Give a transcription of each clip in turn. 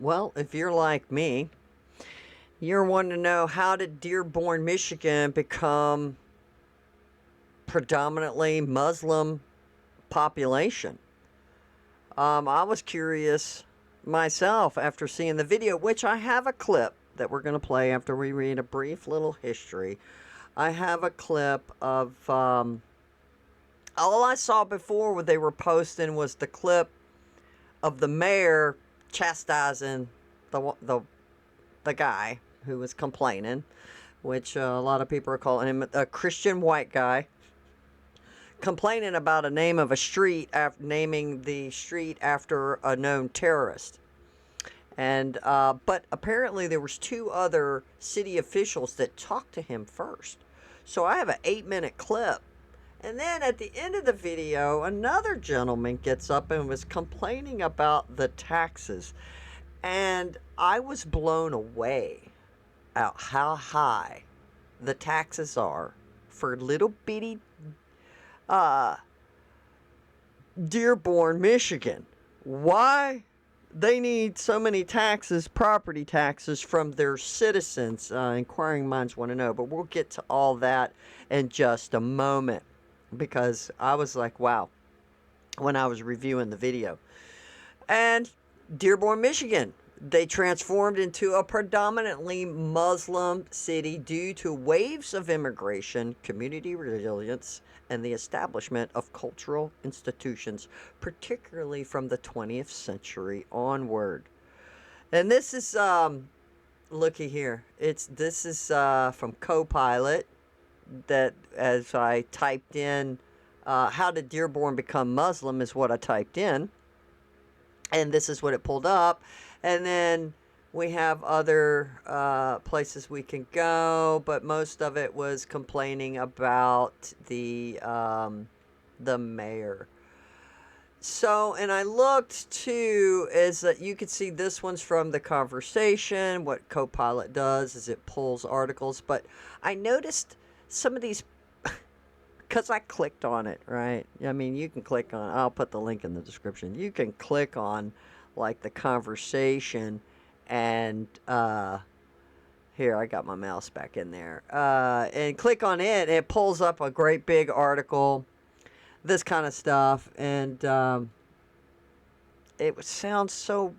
Well, if you're like me, you're wanting to know, how did Dearborn, Michigan become predominantly Muslim population? I was curious myself after seeing the video, which I have a clip that we're going to play after we read a brief little history. I have a clip of all I saw before what they were posting was the clip of the mayor chastising the guy who was complaining, which a lot of people are calling him a Christian white guy, complaining about a name of a street, naming the street after a known terrorist. And but apparently there was two other city officials that talked to him first. So I have an 8-minute clip. And then at the end of the video, another gentleman gets up and was complaining about the taxes. And I was blown away at how high the taxes are for little bitty Dearborn, Michigan. Why they need so many taxes, property taxes, from their citizens? Inquiring minds want to know, but we'll get to all that in just a moment, because I was like, wow, when I was reviewing the video. And Dearborn, Michigan, they transformed into a predominantly Muslim city due to waves of immigration, community resilience, and the establishment of cultural institutions, particularly from the 20th century onward. And this is, looky here. This is from Copilot, that as I typed in, how did Dearborn become Muslim is what I typed in. And this is what it pulled up. And then we have other places we can go, but most of it was complaining about the mayor. So, and I looked too, is that you could see this one's from The Conversation. What Copilot does is it pulls articles, but I noticed some of these, because I clicked on it, right? I mean, you can click on, I'll put the link in the description. You can click on, like, The Conversation, and, here, I got my mouse back in there, and click on it, and it pulls up a great big article, this kind of stuff, and, it sounds so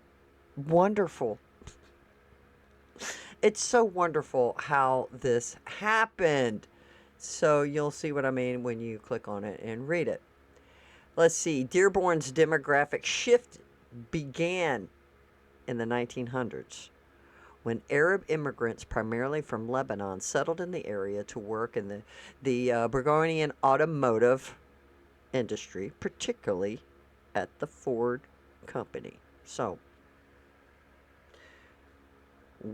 wonderful. It's so wonderful how this happened. So you'll see what I mean when you click on it and read it. Let's see. Dearborn's demographic shift began in the 1900s when Arab immigrants, primarily from Lebanon, settled in the area to work in the Burgonian automotive industry, particularly at the Ford Company. So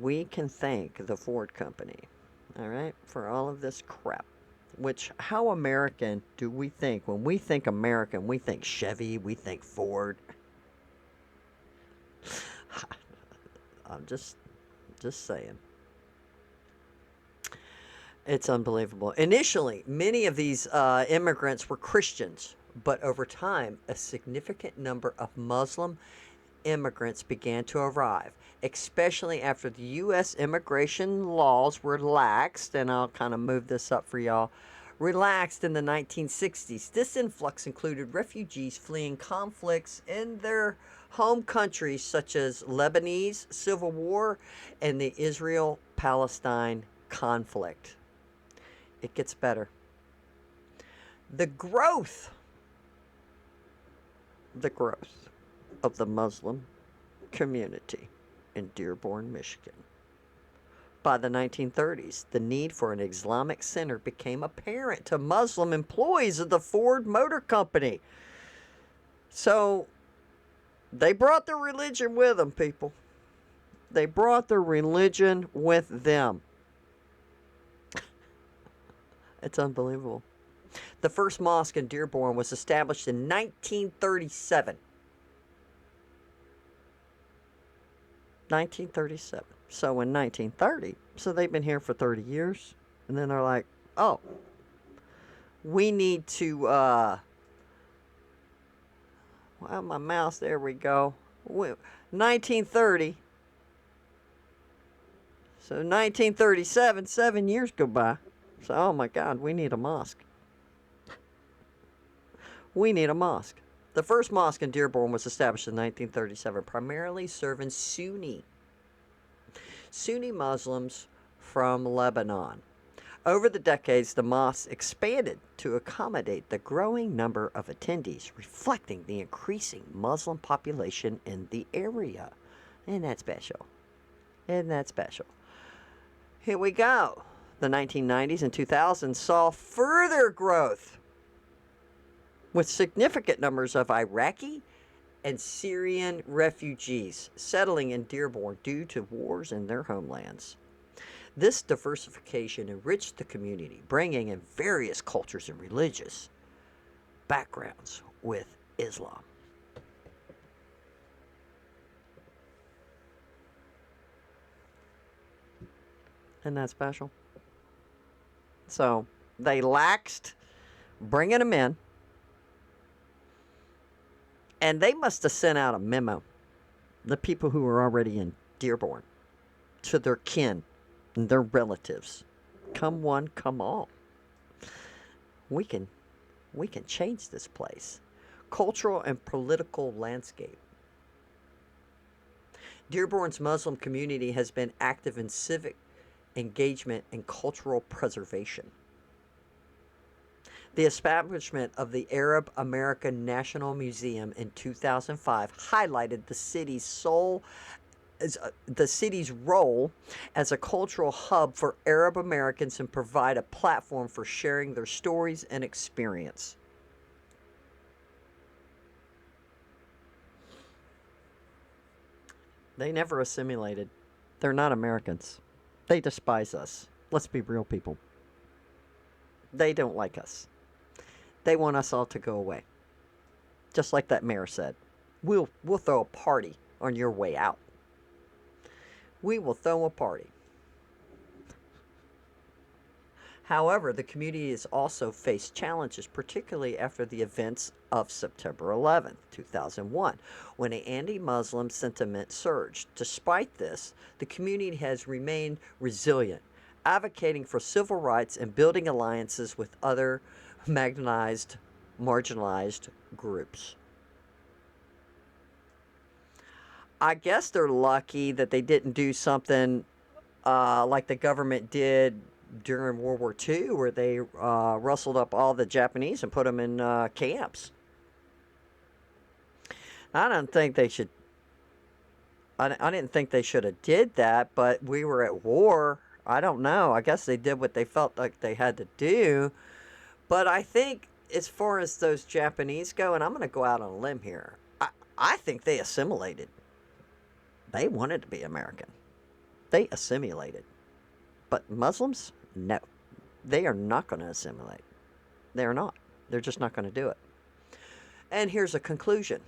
we can thank the Ford Company, all right, for all of this crap. Which, how American do we think? When we think American, we think Chevy, we think Ford. I'm just saying. It's unbelievable. Initially, many of these immigrants were Christians, but over time, a significant number of Muslim immigrants began to arrive, especially after the U.S. immigration laws were relaxed, and I'll kind of move this up for y'all, relaxed in the 1960s. This influx included refugees fleeing conflicts in their home countries, such as Lebanese civil war and the Israel-Palestine conflict. It gets better. The growth of the Muslim community in Dearborn, Michigan. By the 1930s, the need for an Islamic center became apparent to Muslim employees of the Ford Motor Company. So, they brought their religion with them, people. They brought their religion with them. It's unbelievable. The first mosque in Dearborn was established in 1937. 1937. So in 1930, so they've been here for 30 years, and then they're like, oh, we need to, well, my mouse, there we go. 1930, So 1937, 7 years go by. So, oh my God, we need a mosque. We need a mosque. The first mosque in Dearborn was established in 1937, primarily serving Sunni Muslims from Lebanon. Over the decades, the mosque expanded to accommodate the growing number of attendees, reflecting the increasing Muslim population in the area. Isn't that special? Isn't that special? Here we go. The 1990s and 2000s saw further growth with significant numbers of Iraqi and Syrian refugees settling in Dearborn due to wars in their homelands. This diversification enriched the community, bringing in various cultures and religious backgrounds with Islam. Isn't that special? So they laxed bringing them in, and they must have sent out a memo, the people who were already in Dearborn, to their kin and their relatives. Come one, come all. We can change this place. Cultural and political landscape. Dearborn's Muslim community has been active in civic engagement and cultural preservation. The establishment of the Arab American National Museum in 2005 highlighted the city's role as a cultural hub for Arab Americans and provide a platform for sharing their stories and experience. They never assimilated. They're not Americans. They despise us. Let's be real, people. They don't like us. They want us all to go away. Just like that mayor said. We'll throw a party on your way out. We will throw a party. However, the community has also faced challenges, particularly after the events of September 11th, 2001, when an anti-Muslim sentiment surged. Despite this, the community has remained resilient, advocating for civil rights and building alliances with other marginalized groups. I guess they're lucky that they didn't do something like the government did during World War II, where they rustled up all the Japanese and put them in camps. I don't think they should. I didn't think they should have did that, but we were at war. I don't know. I guess they did what they felt like they had to do. But I think as far as those Japanese go, and I'm going to go out on a limb here, I think they assimilated. They wanted to be American. They assimilated. But Muslims, no. They are not going to assimilate. They are not. They're just not going to do it. And here's a conclusion.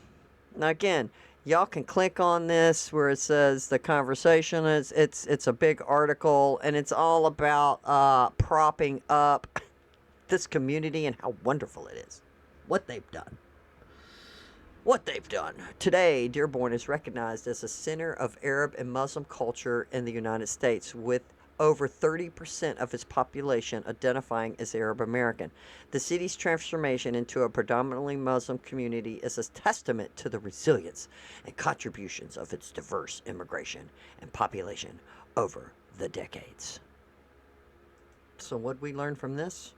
Now again, y'all can click on this where it says the conversation. It's a big article, and it's all about propping up this community and how wonderful it is. What they've done. What they've done. Today, Dearborn is recognized as a center of Arab and Muslim culture in the United States, with over 30% of its population identifying as Arab American. The city's transformation into a predominantly Muslim community is a testament to the resilience and contributions of its diverse immigration and population over the decades. So what did we learn from this?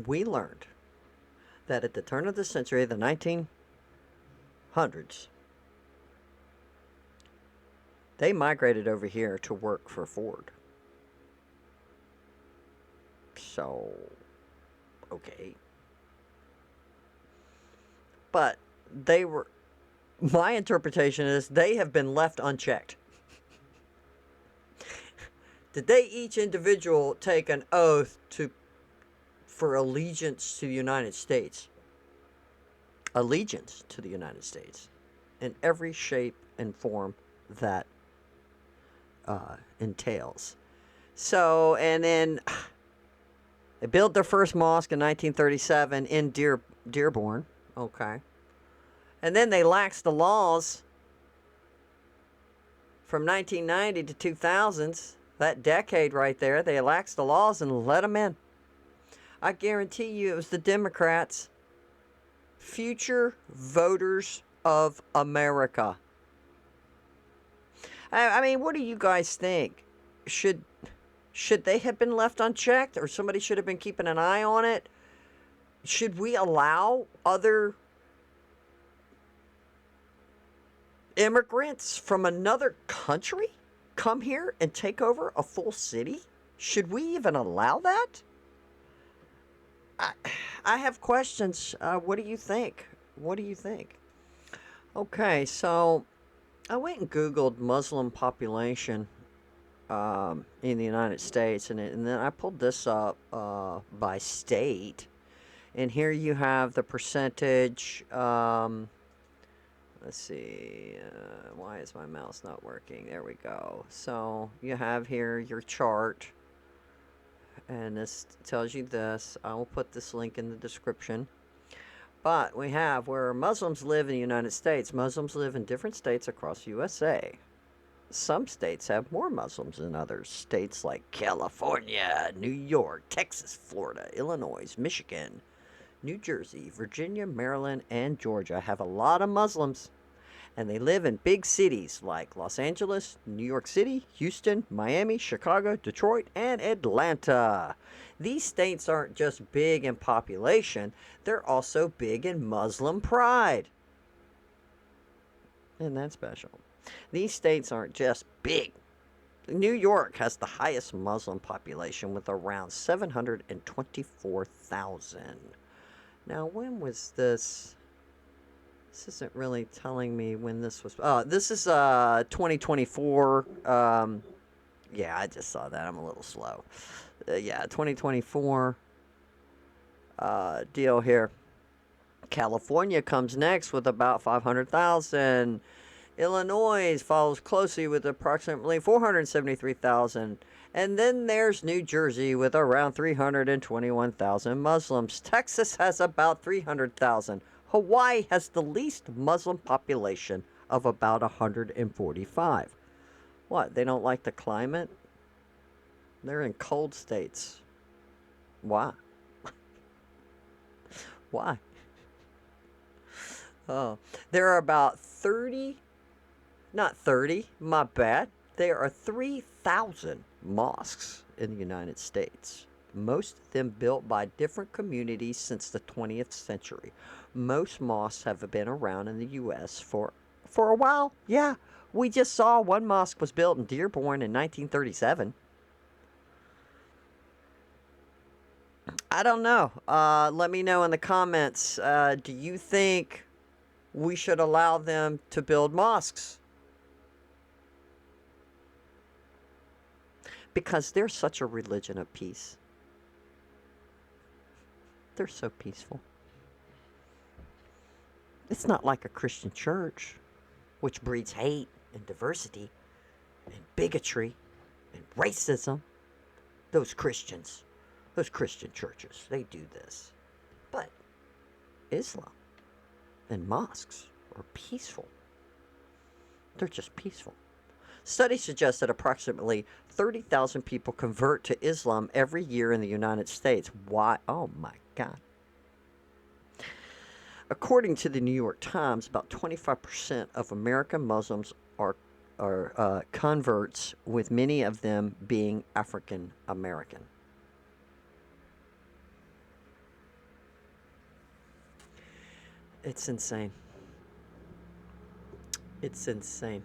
We learned that at the turn of the century, the 1900s, they migrated over here to work for Ford. So, okay. But my interpretation is they have been left unchecked. Did they each individual take an oath for allegiance to the United States? Allegiance to the United States in every shape and form that entails. So, and then they built their first mosque in 1937 in Dearborn. Okay. And then they laxed the laws from 1990 to 2000s. That decade right there, they relaxed the laws and let them in. I guarantee you it was the Democrats, future voters of America. I mean, what do you guys think? Should should they have been left unchecked, or somebody should have been keeping an eye on it? Should we allow other immigrants from another country come here and take over a full city? Should we even allow that? I, I have questions. What do you think? What do you think? Okay, so I went and Googled Muslim population in the United States, and then I pulled this up by state. And here you have the percentage. Let's see. Why is my mouse not working? There we go. So you have here your chart. And this tells you this. I will put this link in the description. But we have where Muslims live in the United States. Muslims live in different states across USA. Some states have more Muslims than others. States like California, New York, Texas, Florida, Illinois, Michigan, New Jersey, Virginia, Maryland, and Georgia have a lot of Muslims. And they live in big cities like Los Angeles, New York City, Houston, Miami, Chicago, Detroit, and Atlanta. These states aren't just big in population, they're also big in Muslim pride. Isn't that special? These states aren't just big. New York has the highest Muslim population with around 724,000. Now, when was this? This isn't really telling me when this was. Oh, this is 2024. Yeah, I just saw that. I'm a little slow. Yeah, 2024 deal here. California comes next with about 500,000. Illinois follows closely with approximately 473,000. And then there's New Jersey with around 321,000 Muslims. Texas has about 300,000. Hawaii has the least Muslim population of about 145. What, they don't like the climate? They're in cold states. Why? Why? Oh, there are about 30, not 30, my bad. There are 3,000 mosques in the United States. Most of them built by different communities since the 20th century. Most mosques have been around in the U.S. for a while. Yeah, we just saw one mosque was built in Dearborn in 1937. I don't know. Let me know in the comments. Do you think we should allow them to build mosques? Because they're such a religion of peace. They're so peaceful. It's not like a Christian church, which breeds hate and diversity and bigotry and racism. Those Christian churches, they do this. But Islam and mosques are peaceful. They're just peaceful. Studies suggest that approximately 30,000 people convert to Islam every year in the United States. Why? Oh my God. According to the New York Times, about 25% of American Muslims are converts, with many of them being African American. It's insane. It's insane.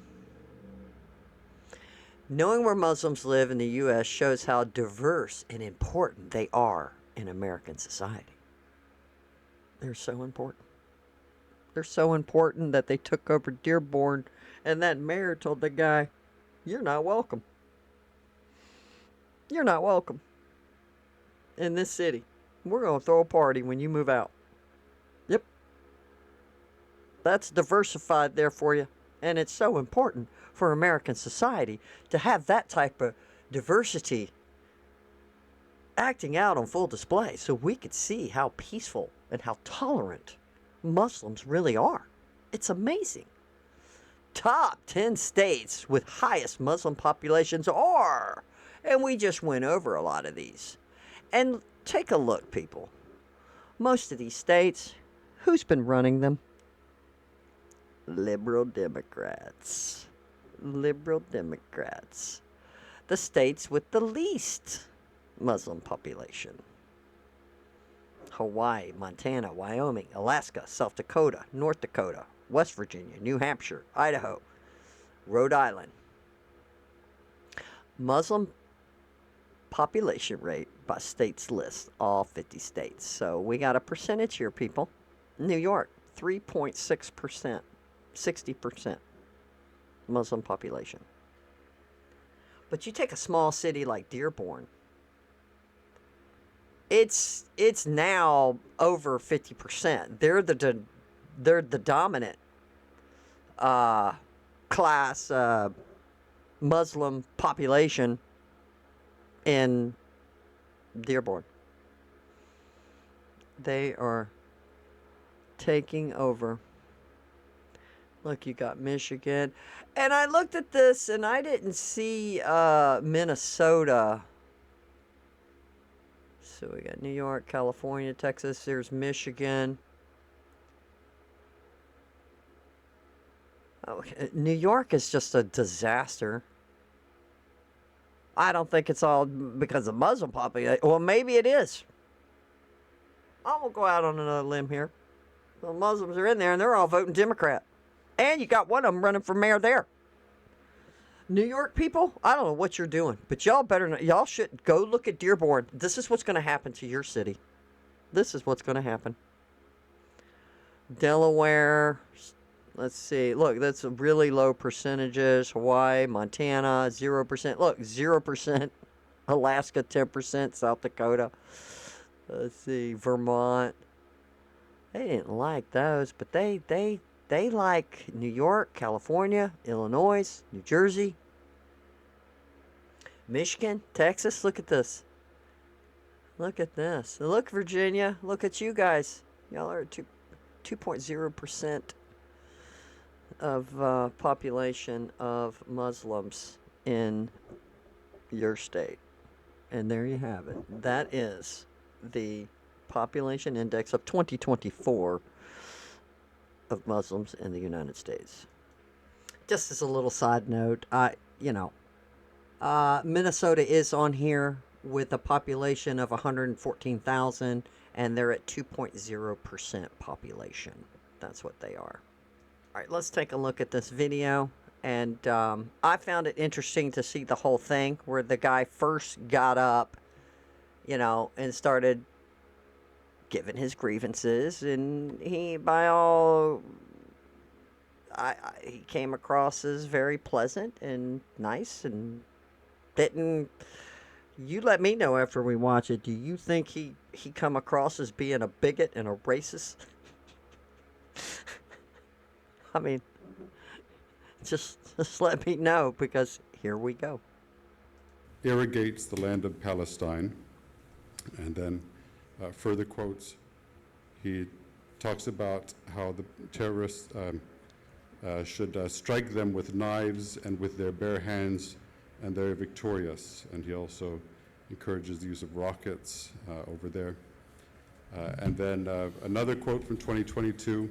Knowing where Muslims live in the U.S. shows how diverse and important they are in American society. They're so important. They're so important that they took over Dearborn, and that mayor told the guy, "You're not welcome. You're not welcome in this city. We're going to throw a party when you move out." Yep. That's diversified there for you. And it's so important for American society to have that type of diversity acting out on full display so we could see how peaceful and how tolerant Muslims really are. It's amazing. Top 10 states with highest Muslim populations are And we just went over a lot of these. And take a look, people. Most of these states, who's been running them? Liberal Democrats. Liberal Democrats. The states with the least Muslim population. Hawaii, Montana, Wyoming, Alaska, South Dakota, North Dakota, West Virginia, New Hampshire, Idaho, Rhode Island. Muslim population rate by states list, all 50 states. So we got a percentage here, people. New York, 3.6%, 60% Muslim population. But you take a small city like Dearborn, it's now over 50%. They're the dominant class Muslim population in Dearborn. They are taking over. Look, you got Michigan. And I looked at this and I didn't see Minnesota. So we got New York, California, Texas. There's Michigan. Oh, New York is just a disaster. I don't think it's all because of Muslim population. Well, maybe it is. I'm going to go out on another limb here. The Muslims are in there and they're all voting Democrat. And you got one of them running for mayor there. New York people, I don't know what you're doing, but y'all better not, y'all should go look at Dearborn. This is what's going to happen to your city. This is what's going to happen. Delaware, let's see. Look, that's a really low percentages. Hawaii, Montana, 0%. Look, 0%. Alaska, 10%. South Dakota. Let's see. Vermont. They didn't like those, but they like New York, California, Illinois, New Jersey, Michigan, Texas. Look at this. Look at this. Look, Virginia. Look at you guys. Y'all are 2.0% of population of Muslims in your state. And there you have it. That is the population index of 2024 of Muslims in the United States. Just as a little side note, Minnesota is on here with a population of 114,000, and they're at 2.0% population. That's what they are. All right, let's take a look at this video. And I found it interesting to see the whole thing where the guy first got up, and started giving his grievances, and he, he came across as very pleasant and nice, and didn't. You let me know after we watch it. Do you think he come across as being a bigot and a racist? I mean, just let me know, because here we go. Irrigates the land of Palestine, and then further quotes, he talks about how the terrorists should strike them with knives and with their bare hands, and they're victorious. And he also encourages the use of rockets over there. And then another quote from 2022,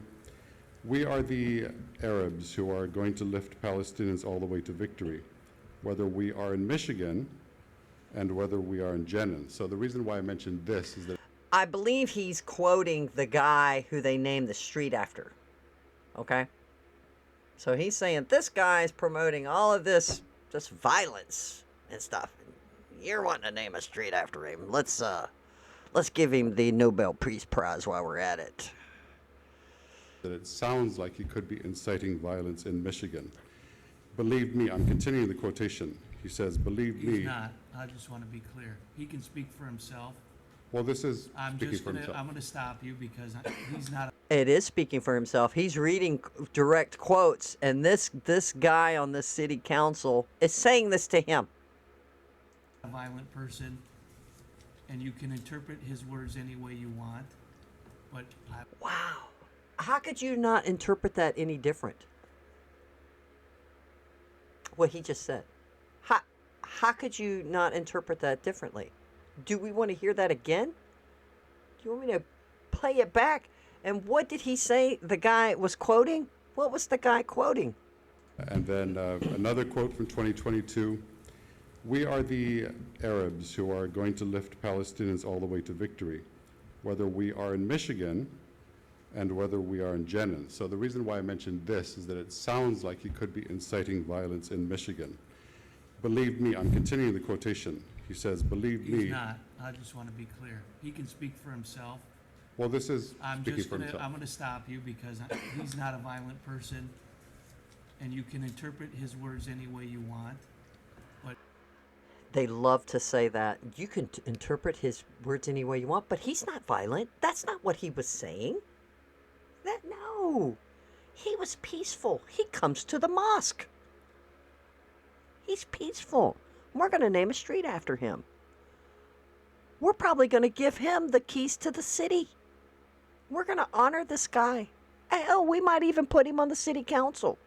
"We are the Arabs who are going to lift Palestinians all the way to victory, whether we are in Michigan and whether we are in Jenin." So the reason why I mentioned this is that I believe he's quoting the guy who they named the street after. Okay? So he's saying this guy's promoting all of this violence and stuff. You're wanting to name a street after him. Let's give him the Nobel Peace Prize while we're at it. that it sounds like he could be inciting violence in Michigan. Believe me, I'm continuing the quotation. He says, believe me. He's not. I just want to be clear. He can speak for himself. Well, this is I'm speaking just for gonna. himself. I'm gonna stop you because he's not It is speaking for himself. He's reading direct quotes, and this guy on this city council is saying this to him. a violent person, and you can interpret his words any way you want. But Wow. How could you not interpret that any different? What he just said. How could you not interpret that differently? Do we want to hear that again? Do you want me to play it back? And what did he say the guy was quoting? What was the guy quoting? And then another quote from 2022, "We are the Arabs who are going to lift Palestinians all the way to victory, whether we are in Michigan and whether we are in Jenin." So the reason why I mentioned this is that it sounds like he could be inciting violence in Michigan. "Believe me," I'm continuing the quotation. He says, "Believe me." He's not. I just want to be clear. He can speak for himself. Well, this is I'm speaking just for gonna, himself. I'm gonna stop you because he's not a violent person, and you can interpret his words any way you want. But They love to say that. You can interpret his words any way you want, but he's not violent. That's not what he was saying. No. He was peaceful. He comes to the mosque. He's peaceful. We're going to name a street after him. We're probably going to give him the keys to the city. We're going to honor this guy. Hell, we might even put him on the city council.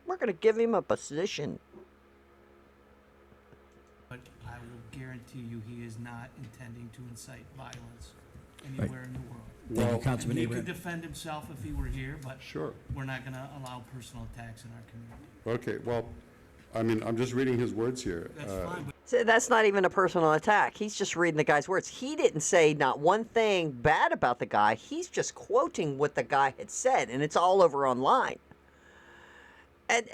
We're going to give him a position. I will guarantee you he is not intending to incite violence anywhere in the world. Thank you, Well, Councilman And he could Abraham. defend himself if he were here, but Sure. we're not gonna allow personal attacks in our community. Okay, well, I mean, I'm just reading his words here. That's fine, but So that's not even a personal attack. He's just reading the guy's words. He didn't say not one thing bad about the guy. He's just quoting what the guy had said, and it's all over online. And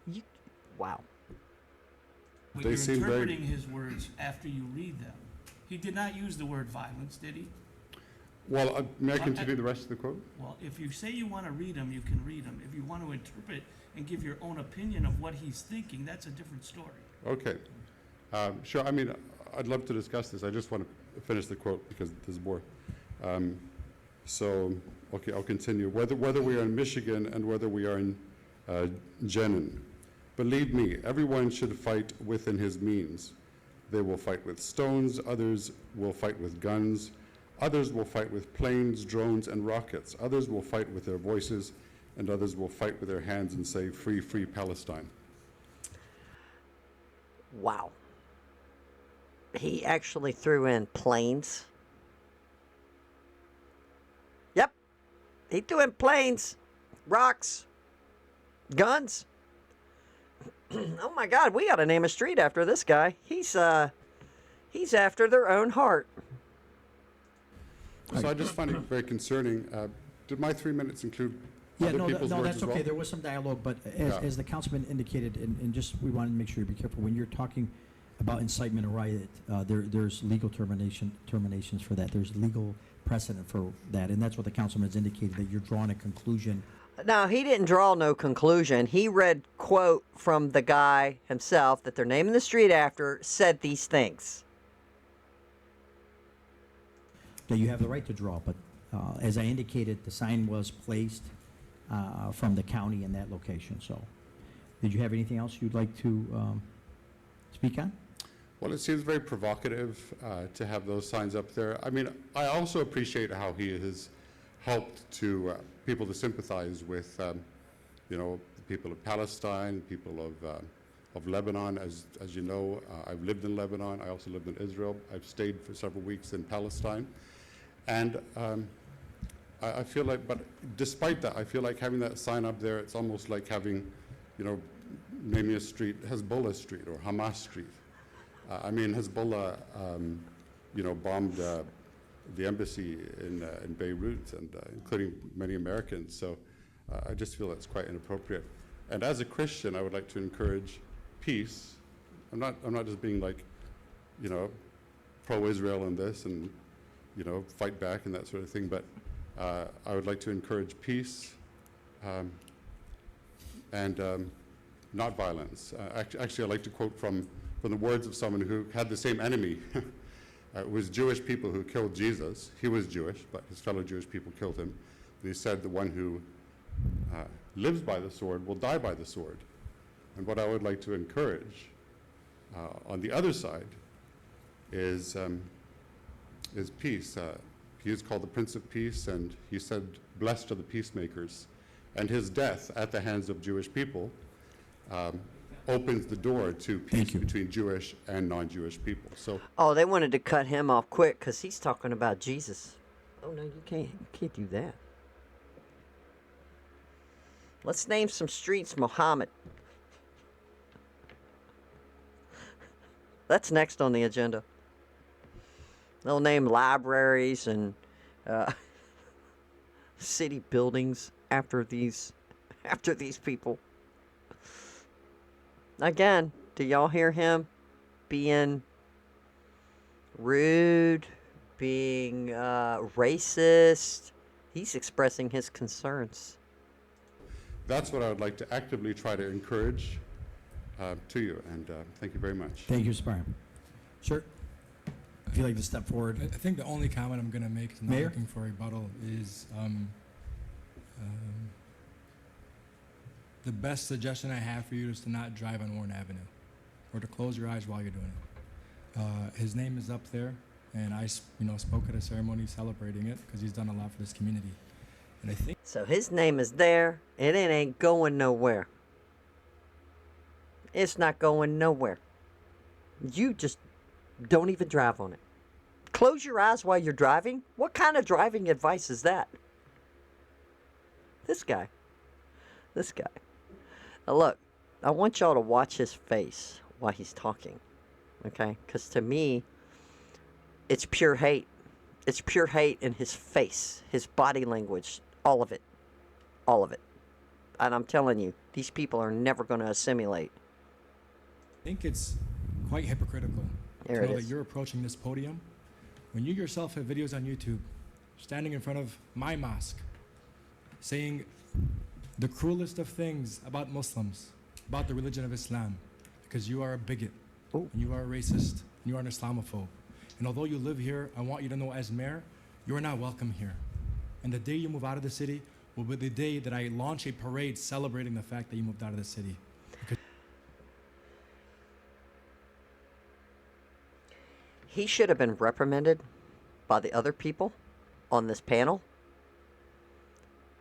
you, wow. but They you're seem very- interpreting his words after you read them. He did not use the word violence, did he? Well, may I continue the rest of the quote? Well, if you say you want to read them, you can read them. If you want to interpret and give your own opinion of what he's thinking, that's a different story. Okay. Sure, I mean, I'd love to discuss this. I just want to finish the quote because there's more. So, okay, I'll continue. Whether we are in Michigan and whether we are in Jenin, believe me, everyone should fight within his means. They will fight with stones, others will fight with guns, others will fight with planes, drones, and rockets. Others will fight with their voices, and others will fight with their hands and say, "Free, free Palestine." Wow. He actually threw in planes. Yep. He threw in planes, rocks, guns. Oh my God, we got to name a street after this guy. He's after their own heart. So I just find it very concerning. Did my 3 minutes include Yeah, other no, people's no, words that's as well? okay. There was some dialogue, but Yeah. as the councilman indicated, and just, we wanted to make sure you be careful, when you're talking about incitement or riot, there's legal terminations for that. There's legal precedent for that, and that's what the councilman's indicated, that you're drawing a conclusion. No, he didn't draw no conclusion. He read quote from the guy himself that they're naming the street after, said these things. That you have the right to draw, but as I indicated, the sign was placed from the county in that location, so. Did you have anything else you'd like to speak on? Well, it seems very provocative to have those signs up there. I mean, I also appreciate how he has helped to people to sympathize with, you know, the people of Palestine, people of Lebanon. As you know, I've lived in Lebanon. I also lived in Israel. I've stayed for several weeks in Palestine. And I feel like, but despite that, I feel like having that sign up there, it's almost like having, you know, naming a street Hezbollah Street or Hamas Street. I mean, Hezbollah, you know, bombed the embassy in Beirut, and including many Americans. So I just feel that's quite inappropriate. And as a Christian, I would like to encourage peace. I'm not just being like, you know, pro-Israel in this and, you know, fight back and that sort of thing. But I would like to encourage peace and not violence. Actually, I'd like to quote from the words of someone who had the same enemy. It was Jewish people who killed Jesus. He was Jewish, but his fellow Jewish people killed him. And he said, the one who lives by the sword will die by the sword. And what I would like to encourage on the other side is peace. He is called the Prince of Peace, and he said, blessed are the peacemakers. And his death at the hands of Jewish people opens the door to Thank peace you. between Jewish and non-Jewish people. So Oh, they wanted to cut him off quick because he's talking about Jesus. Oh no, you can't do that. Let's name some streets Muhammad. That's next on the agenda. They'll name libraries and uh, city buildings after these people. Again, do y'all hear him being rude, being racist? He's expressing his concerns. that's what I would like to actively try to encourage to you, and thank you very much. Thank you, Mr. Byron. Sir, if you'd like to step forward. I think the only comment I'm going to make, 'cause I'm not Mayor? looking for a rebuttal, is the best suggestion I have for you is to not drive on Warren Avenue, or to close your eyes while you're doing it. His name is up there, and I spoke at a ceremony celebrating it because he's done a lot for this community. And I think So his name is there, and it ain't going nowhere. It's not going nowhere. You just don't even drive on it. Close your eyes while you're driving? What kind of driving advice is that? This guy. Now look, I want y'all to watch his face while he's talking. Okay? Because to me, it's pure hate. It's pure hate in his face, his body language, all of it. All of it. And I'm telling you, these people are never going to assimilate. it's quite hypocritical There to it know is. that you're approaching this podium when you yourself have videos on YouTube standing in front of my mosque saying the cruelest of things about Muslims, about the religion of Islam, because you are a bigot, Ooh. and you are a racist, and you are an Islamophobe. And although you live here, I want you to know as mayor, you are not welcome here. And the day you move out of the city will be the day that I launch a parade celebrating the fact that you moved out of the city. He should have been reprimanded by the other people on this panel.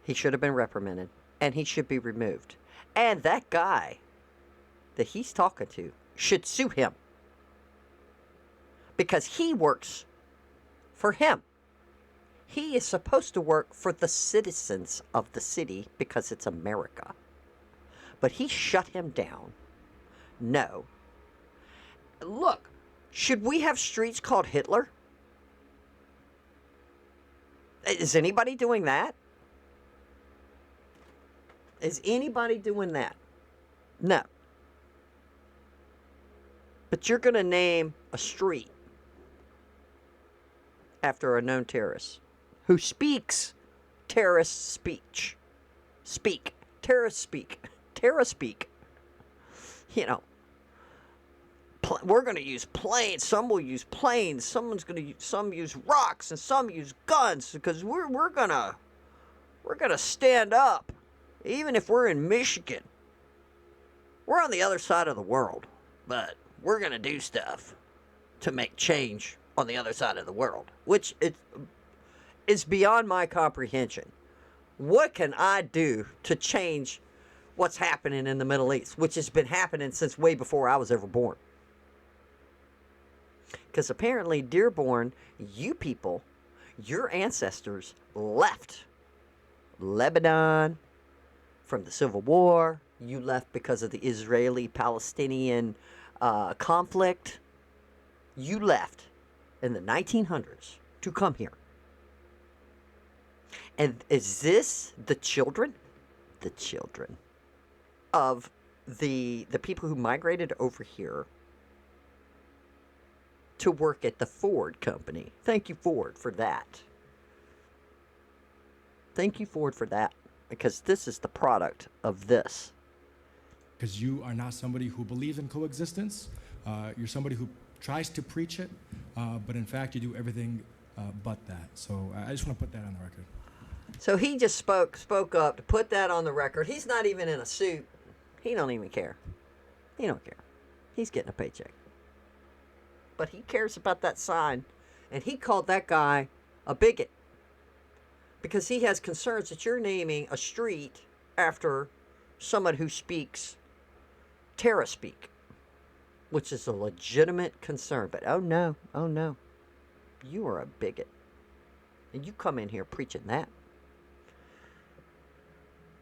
He should have been reprimanded, and he should be removed. And that guy that he's talking to should sue him because he works for him. He is supposed to work for the citizens of the city because it's America. But he shut him down. No. Look, should we have streets called Hitler? Is anybody doing that? Is anybody doing that? No. But you're going to name a street after a known terrorist who speaks terrorist speech. Terrorist speak. Terrorist speak. You know, we're going to use planes. Some will use planes. Some use rocks, and some use guns because we're gonna stand up, even if we're in Michigan. We're on the other side of the world, but we're gonna do stuff to make change on the other side of the world, which is beyond my comprehension. What can I do to change what's happening in the Middle East, which has been happening since way before I was ever born? Because apparently Dearborn, you people, your ancestors left Lebanon from the Civil War. You left because of the Israeli-Palestinian conflict. You left in the 1900s to come here. And is this the children? The children of the people who migrated over here to work at the Ford company. Thank you, Ford, for that. Thank you, Ford, for that. Because this is the product of this. Because you are not somebody who believes in coexistence. You're somebody who tries to preach it, but in fact you do everything but that. So I just want to put that on the record. So he just spoke up to put that on the record. He's not even in a suit. He don't even care. He don't care. He's getting a paycheck. But he cares about that sign. And he called that guy a bigot. Because he has concerns that you're naming a street after someone who speaks terror speak, which is a legitimate concern. But oh no, you are a bigot. And you come in here preaching that.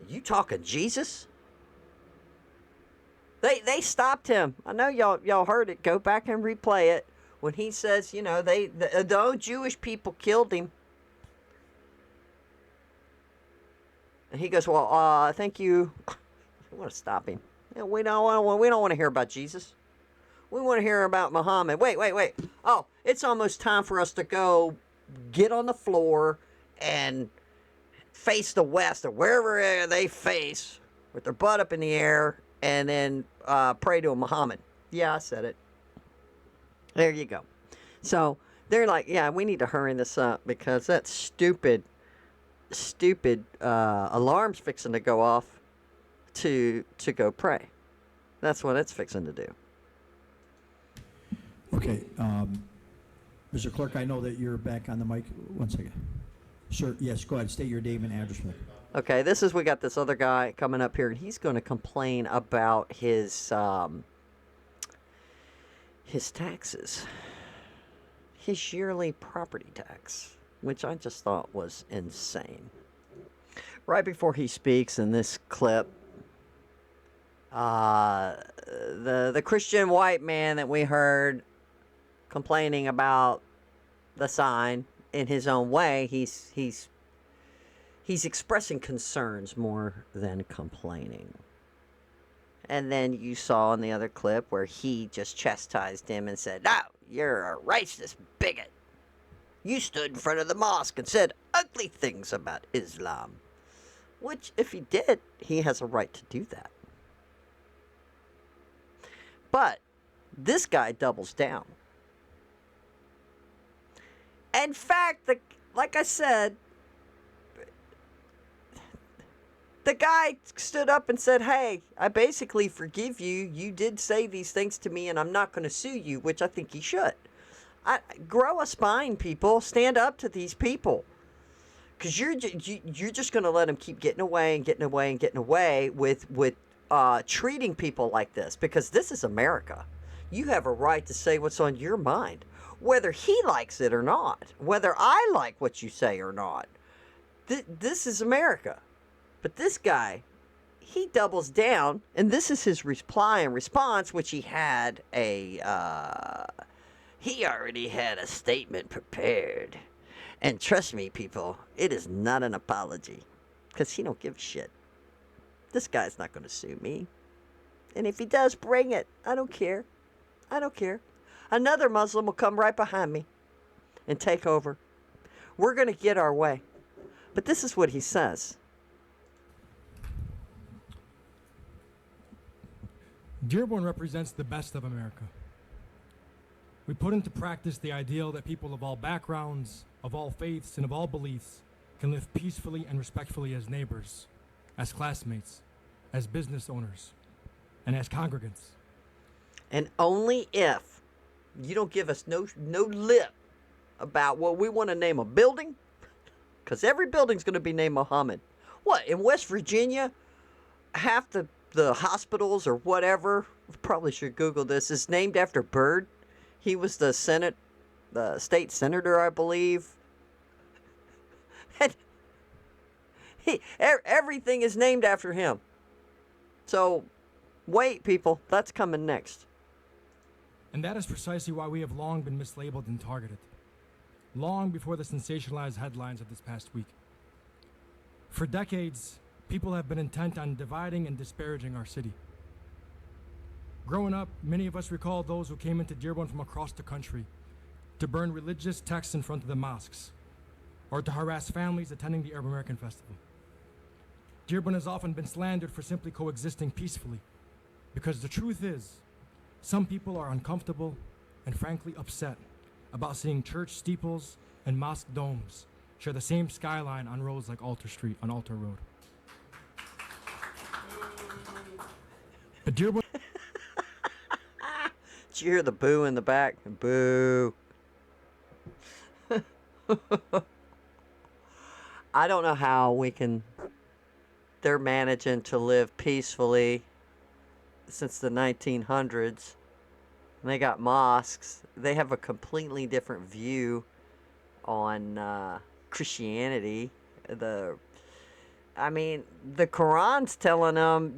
You talking Jesus? They stopped him. I know y'all heard it. Go back and replay it. When he says, the old Jewish people killed him. And he goes, well, I think you want to stop him. We don't want to hear about Jesus. We want to hear about Muhammad. Wait. Oh, it's almost time for us to go get on the floor and face the west or wherever they face with their butt up in the air and then pray to a Muhammad. Yeah, I said it. There you go. So they're like, yeah, we need to hurry this up because that stupid alarm's fixing to go off to go pray. That's what it's fixing to do. Okay, Mr. Clerk, I know that you're back on the mic. One second. Sir, yes, go ahead. State your name and address, please. Okay, we got this other guy coming up here, and he's going to complain about his taxes, his yearly property tax, which I just thought was insane. Right before he speaks in this clip, the Christian white man that we heard complaining about the sign in his own way, he's expressing concerns more than complaining. And then you saw in the other clip where he just chastised him and said, "No, you're a racist bigot. You stood in front of the mosque and said ugly things about Islam." Which, if he did, he has a right to do that. But this guy doubles down. In fact, like I said, the guy stood up and said, "Hey, I basically forgive you. You did say these things to me, and I'm not going to sue you," which I think he should. Grow a spine, people. Stand up to these people. Because you're just going to let them keep getting away with treating people like this. Because this is America. You have a right to say what's on your mind. Whether he likes it or not. Whether I like what you say or not. This is America. But this guy, he doubles down, and this is his reply and response, which he already had a statement prepared. And trust me, people, it is not an apology, because he don't give a shit. This guy's not going to sue me. And if he does, bring it. I don't care. Another Muslim will come right behind me and take over. We're going to get our way. But this is what he says. Dearborn represents the best of America. We put into practice the ideal that people of all backgrounds, of all faiths, and of all beliefs can live peacefully and respectfully as neighbors, as classmates, as business owners, and as congregants. And only if you don't give us no lip about what we want to name a building, because every building's going to be named Muhammad. What, in West Virginia, half the hospitals or whatever, probably should Google this, is named after Byrd. He was the state senator, I believe. And everything is named after him. So, wait, people, that's coming next. And that is precisely why we have long been mislabeled and targeted. Long before the sensationalized headlines of this past week. For decades, people have been intent on dividing and disparaging our city. Growing up, many of us recall those who came into Dearborn from across the country to burn religious texts in front of the mosques, or to harass families attending the Arab American Festival. Dearborn has often been slandered for simply coexisting peacefully, because the truth is, some people are uncomfortable and frankly upset about seeing church steeples and mosque domes share the same skyline on roads like Alter Street on Alter Road. But Dearborn... Did you hear the boo in the back? Boo. I don't know how they're managing to live peacefully since the 1900s. And they got mosques. They have a completely different view on Christianity. I mean, the Quran's telling them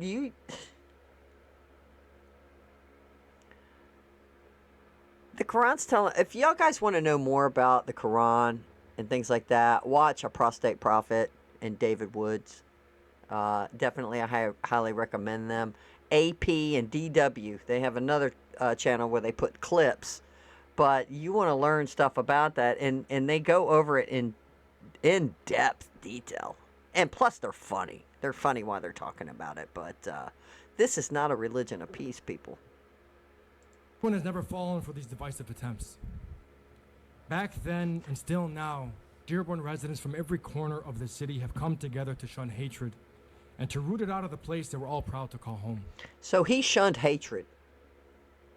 The Quran's telling. If y'all guys want to know more about the Quran and things like that, watch A Prostate Prophet and David Woods. Definitely, I highly recommend them. AP and DW, they have another channel where they put clips, but you want to learn stuff about that, and they go over it in depth detail. And plus, they're funny. They're funny while they're talking about it. But this is not a religion of peace, people. One has never fallen for these divisive attempts. Back then and still now, Dearborn residents from every corner of the city have come together to shun hatred and to root it out of the place that we're all proud to call home. So he shunned hatred,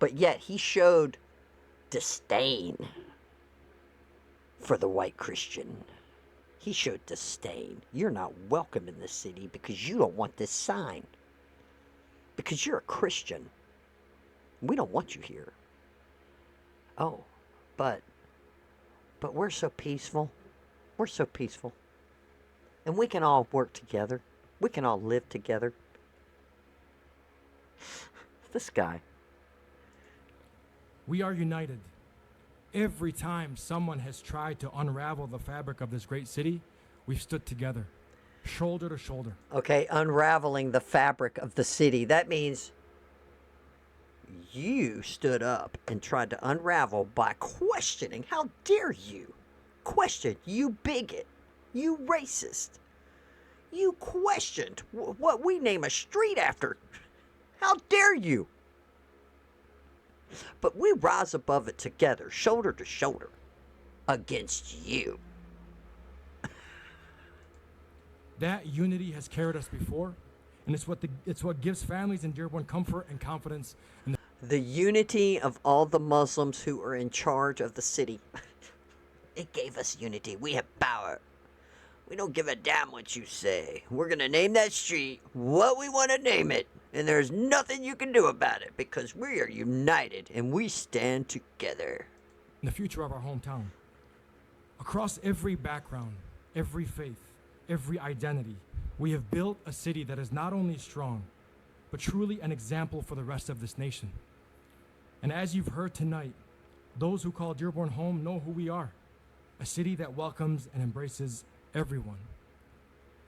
but yet he showed disdain for the white Christian. He showed disdain. You're not welcome in this city because you don't want this sign. Because you're a Christian. We don't want you here. Oh, but we're so peaceful. We're so peaceful. And we can all work together. We can all live together. This guy. We are united. Every time someone has tried to unravel the fabric of this great city, we've stood together, shoulder to shoulder. Okay, unraveling the fabric of the city. That means you stood up and tried to unravel by questioning. How dare you question, you bigot, you racist. You questioned what we name a street after. How dare you? But we rise above it together, shoulder to shoulder, against you. That unity has carried us before, and it's what gives families in Dearborn comfort and confidence in The unity of all the Muslims who are in charge of the city. It gave us unity. We have power. We don't give a damn what you say. We're going to name that street what we want to name it. And there's nothing you can do about it because we are united and we stand together. the future of our hometown. Across every background, every faith, every identity, we have built a city that is not only strong, but truly an example for the rest of this nation. And as you've heard tonight, those who call Dearborn home know who we are, a city that welcomes and embraces everyone.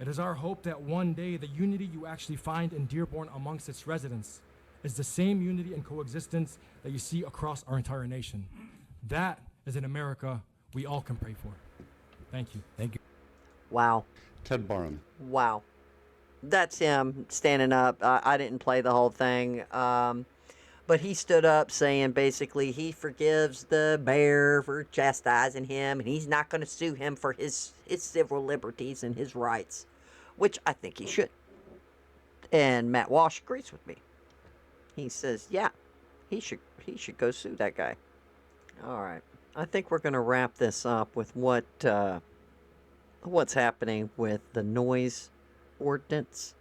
It is our hope that one day the unity you actually find in Dearborn amongst its residents is the same unity and coexistence that you see across our entire nation. That is an America we all can pray for. Thank you. Thank you. Wow. Ted Barham. Wow. That's him standing up. I didn't play the whole thing. But he stood up saying basically he forgives the mayor for chastising him and he's not going to sue him for his civil liberties and his rights, which I think he should. And Matt Walsh agrees with me. He says, yeah, he should go sue that guy. All right. I think we're going to wrap this up with what's happening with the noise ordinance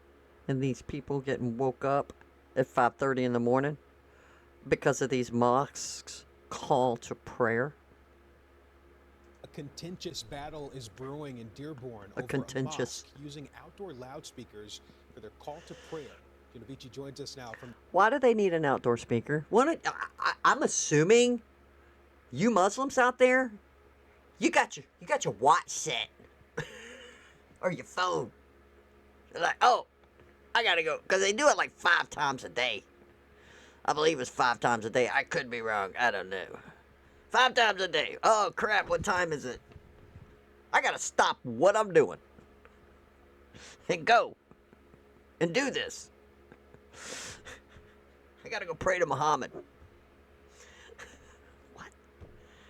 and these people getting woke up at 5:30 in the morning because of these mosques' call to prayer. A contentious battle is brewing in Dearborn over contentious. a mosque using outdoor loudspeakers for their call to prayer. Genovici joins us now from... Why do they need an outdoor speaker? I'm assuming you Muslims out there, you got your watch set or your phone. They're like, oh, I gotta go, because they do it like 5 times a day. I believe it's 5 times a day. I could be wrong. I don't know. 5 times a day. Oh, crap. What time is it? I got to stop what I'm doing and go and do this. I got to go pray to Muhammad. What?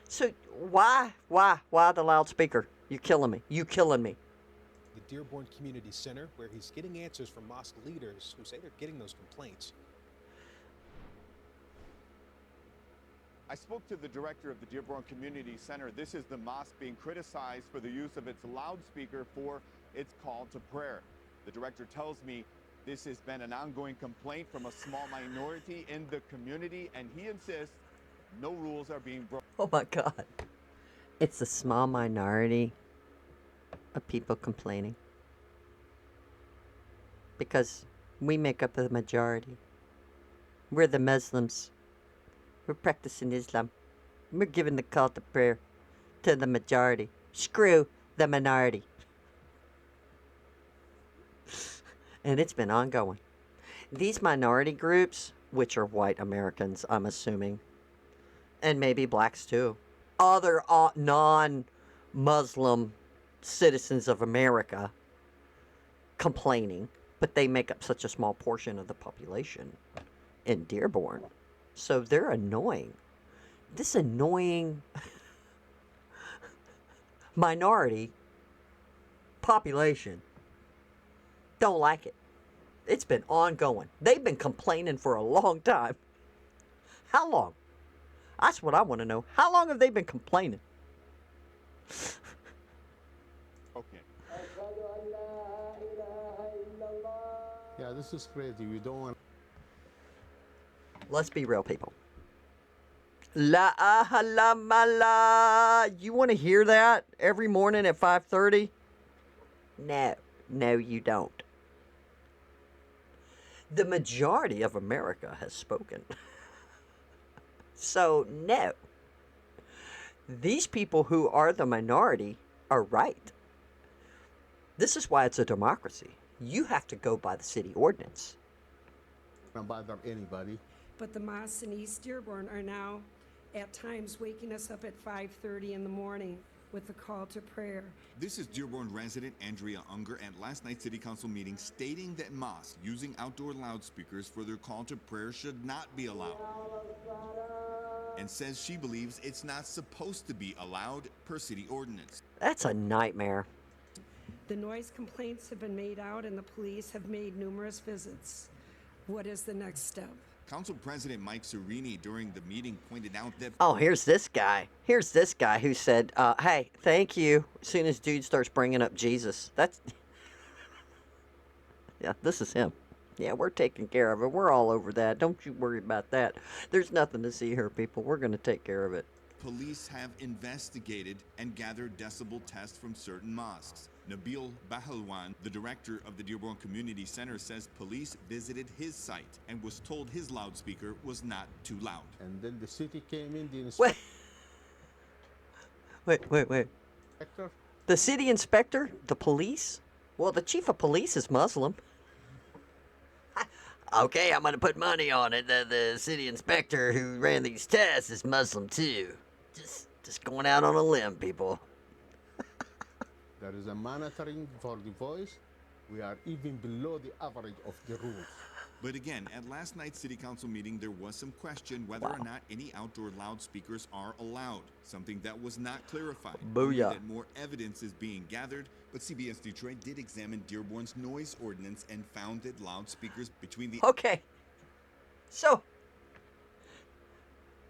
So why the loudspeaker? You're killing me. You killing me. the Dearborn Community Center, where he's getting answers from mosque leaders who say they're getting those complaints. I spoke to the director of the Dearborn Community Center. This is the mosque being criticized for the use of its loudspeaker for its call to prayer. The director tells me This has been an ongoing complaint from a small minority in the community, and he insists no rules are being broken. Oh my God. It's a small minority of people complaining. Because we make up the majority. We're the Muslims. We're practicing Islam. We're giving the call to prayer to the majority. Screw the minority. And it's been ongoing. These minority groups, which are white Americans, I'm assuming, and maybe blacks too, other non-Muslim citizens of America complaining, but they make up such a small portion of the population in Dearborn. So they're annoying. This annoying minority population don't like it. It's been ongoing. They've been complaining for a long time. How long? That's what I want to know. How long have they been complaining? Okay. Yeah, this is crazy. We don't want. Let's be real, people. La la mala. You want to hear that every morning at 5:30? No, you don't. The majority of America has spoken. So, no. These people who are the minority are right. This is why it's a democracy. You have to go by the city ordinance. Not bother anybody. But the mosques in East Dearborn are now at times waking us up at 5:30 in the morning with the call to prayer. This is Dearborn resident Andrea Unger at last night's City Council meeting stating that mosques using outdoor loudspeakers for their call to prayer should not be allowed. And says she believes it's not supposed to be allowed per city ordinance. That's a nightmare. The noise complaints have been made out and the police have made numerous visits. What is the next step? Council President Mike Serini during the meeting pointed out that Oh, here's this guy. Here's this guy who said, hey, thank you. As soon as dude starts bringing up Jesus. That's... Yeah, this is him. Yeah, we're taking care of it. We're all over that. Don't you worry about that. There's nothing to see here, people. We're going to take care of it. police have investigated and gathered decibel tests from certain mosques. Nabil Bahalwan, the director of the Dearborn Community Center, says police visited his site and was told his loudspeaker was not too loud. And then the city came in, the Wait. inspector. The city inspector? The police? Well, the chief of police is Muslim. Okay, I'm going to put money on it that the city inspector who ran these tests is Muslim too. Just going out on a limb, people. There is a monitoring for the voice. We are even below the average of the rules. But again, at last night's City Council meeting, there was some question whether or not any outdoor loudspeakers are allowed, something that was not clarified. Only Booyah. that more evidence is being gathered, but CBS Detroit did examine Dearborn's noise ordinance and found that loudspeakers between the... Okay. So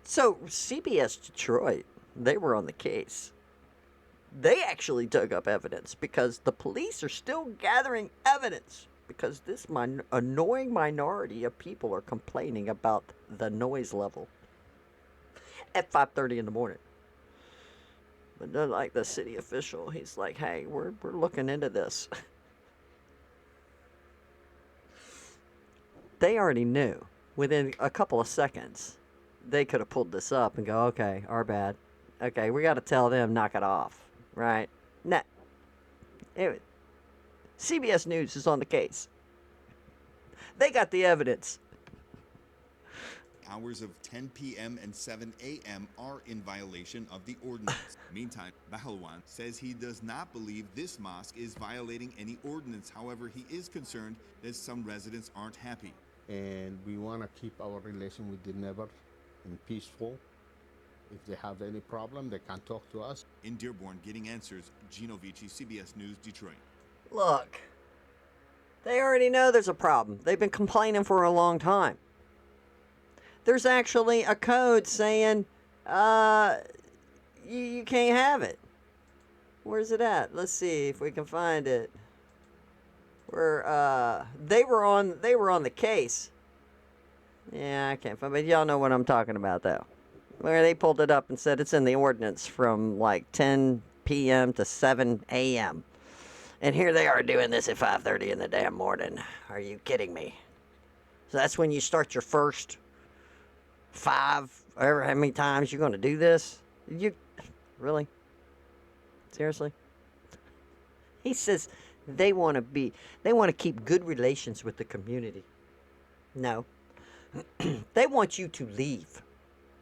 CBS Detroit, they were on the case. They actually dug up evidence because the police are still gathering evidence because this annoying minority of people are complaining about the noise level at 5:30 in the morning. But they're like the city official, he's like, hey, we're looking into this. They already knew. Within a couple of seconds, they could have pulled this up and go, okay, our bad. Okay, we got to tell them, knock it off. Right? Nah. CBS News is on the case. They got the evidence. Hours of 10 p.m. and 7 a.m. are in violation of the ordinance. Meantime, Bahalwan says he does not believe this mosque is violating any ordinance. However, he is concerned that some residents aren't happy. And we want to keep our relation with the neighbor in peaceful. If they have any problem, they can talk to us. In Dearborn, getting answers, Gino Vici, CBS News, Detroit. Look, they already know there's a problem. They've been complaining for a long time. There's actually a code saying you can't have it. Where's it at? Let's see if we can find it. where they were on the case. Yeah, I can't find, but y'all know what I'm talking about, though. Where they pulled it up and said it's in the ordinance from like 10 p.m. to 7 a.m. And here they are doing this at 5:30 in the damn morning. Are you kidding me? So that's when you start your first 5, however how many times you're going to do this? You really? Seriously? He says they want to keep good relations with the community. No. They want you to leave.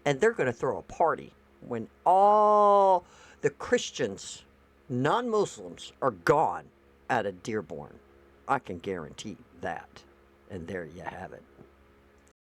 And they're going to throw a party when all the Christians, non-Muslims, are gone out of Dearborn. I can guarantee that. And there you have it.